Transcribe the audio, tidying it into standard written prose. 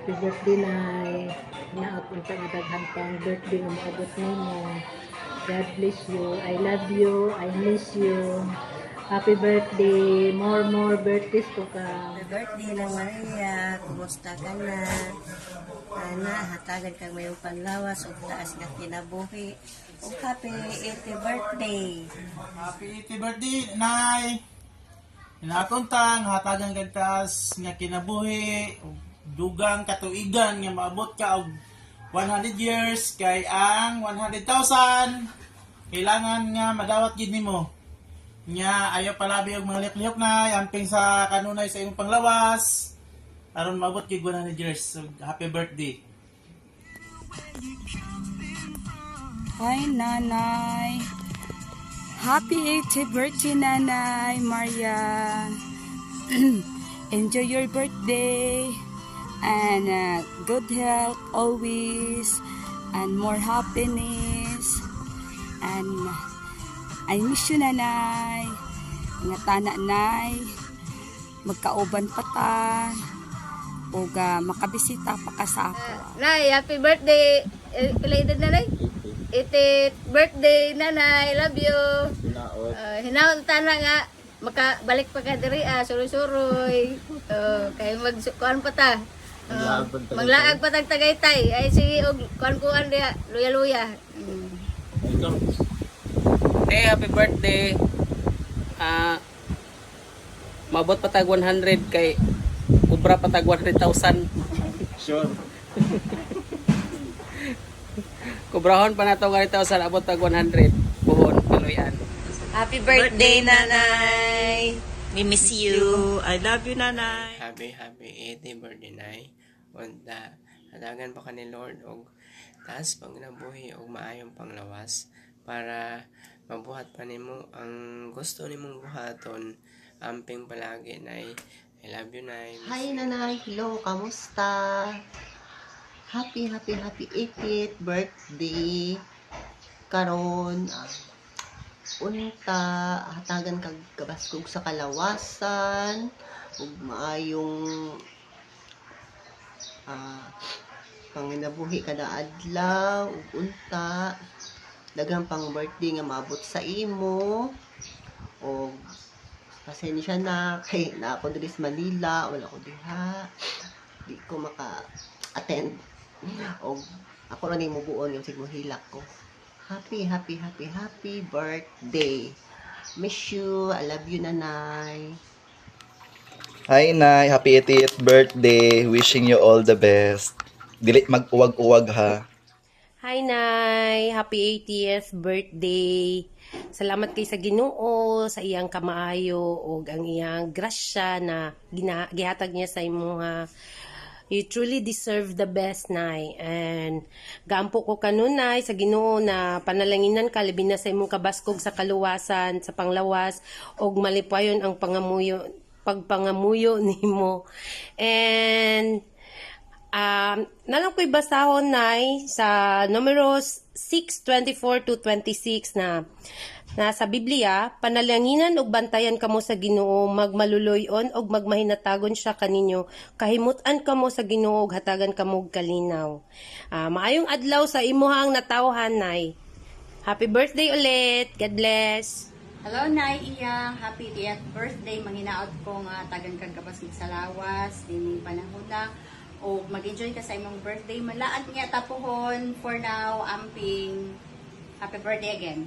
Happy birthday na. Naot unta nga daghang pang birthday nga maabot ninyo. God bless you. I love you. I miss you. Happy birthday. More birthdays to come. Happy birthday na Maria. Kumusta ka na? Ana, hatagan kang may panglawas o taas na kinabuhi. O happy 80th birthday. Happy 80th birthday, Nay! Hinakon hatagan kagtas nga kinabuhi, dugang katuigan nga maabot ka og 100 years kay ang 100,000 kailangan nga madawat gid nimo. Nya ayo palabi og mga lihok na amping sa kanunay sa imong panglawas aron maabot gid 100 years. So, happy birthday. Hi, Nanay. Happy 80th birthday, Nanay Maria. Enjoy your birthday and good health always and more happiness. And I miss you, Nanay. Nga tana, Nay. Magkauban pa ta. O makabisita pa ka sa ako. Nay, happy birthday. Pila edad na, Nay? 80th birthday, Nanay. Love you. Hinaon tana nga. Makabalik pa ka diri, suroy-suroy. Kaya magkuhan pa ta. Maglaag pa tag Tagaytay. Ay, sige, kuhan diya. Luya-luya. Hey, happy birthday. Mabot pa tag 100 kay ubra pa tag 100,000. Sure. Kubrahon pa na to 100,000 abot tag 100. Buhon, kaluyan. Happy birthday, Nanay. We miss you. I love you, Nanay. Happy 80th birthday, Nay. Unta, hadagan pa ka ni Lord og taas pag nabuhi og maayong panglawas para mabuhat pa nimo ang gusto nimong buhaton. Amping palagi, Nay. I love you, Nay. Hi, Nanay. Hello, kamusta? Happy 80th birthday. Karon, unta, hatagan kag kabaskog sa kalawasan, ug maayong panginabuhi kada adlaw, ug unta, daghang pang birthday nga maabot sa imo, ug pasensya na kay na ako diri sa Manila, wala ko diha, di ko maka-attend. O ako na mo buon yung sigmo hilak ko. Happy birthday. Miss you. I love you, Nanay. Hi, Nay. Happy 80th birthday. Wishing you all the best. Dili mag-uwag-uwag, ha. Hi, Nay. Happy 80th birthday. Salamat kay sa Ginoo sa iyang kamaayo o ang iyang grasya na gihatag niya sa imong you truly deserve the best, Nay. And gaampo ko kanunay sa Ginoo na panalanginan ka labi na sa imong kabaskog sa kaluwasan, sa panglawas og malipayon ang pagpangamuyo nimo. And nalang ko'y basahon, Nay, sa numero 6:24-26 na sa Biblia, panalanginan og bantayan kamo sa Ginoo, magmaluloyon og magmahinatagon siya kaninyo, kahimutan kamo sa Ginoo og hatagan kamo og kalinaw. Maayong adlaw sa imuhang natawhan, Nay. Happy birthday ulit. God bless. Hello, Nay Iyang. Happy 80th birthday. Manginaot ko nga tagan kang kapasig sa lawas. Dining panahon na. O mag-enjoy ka sa imong birthday. Malaad nga tapuhon. For now, amping. Happy birthday again.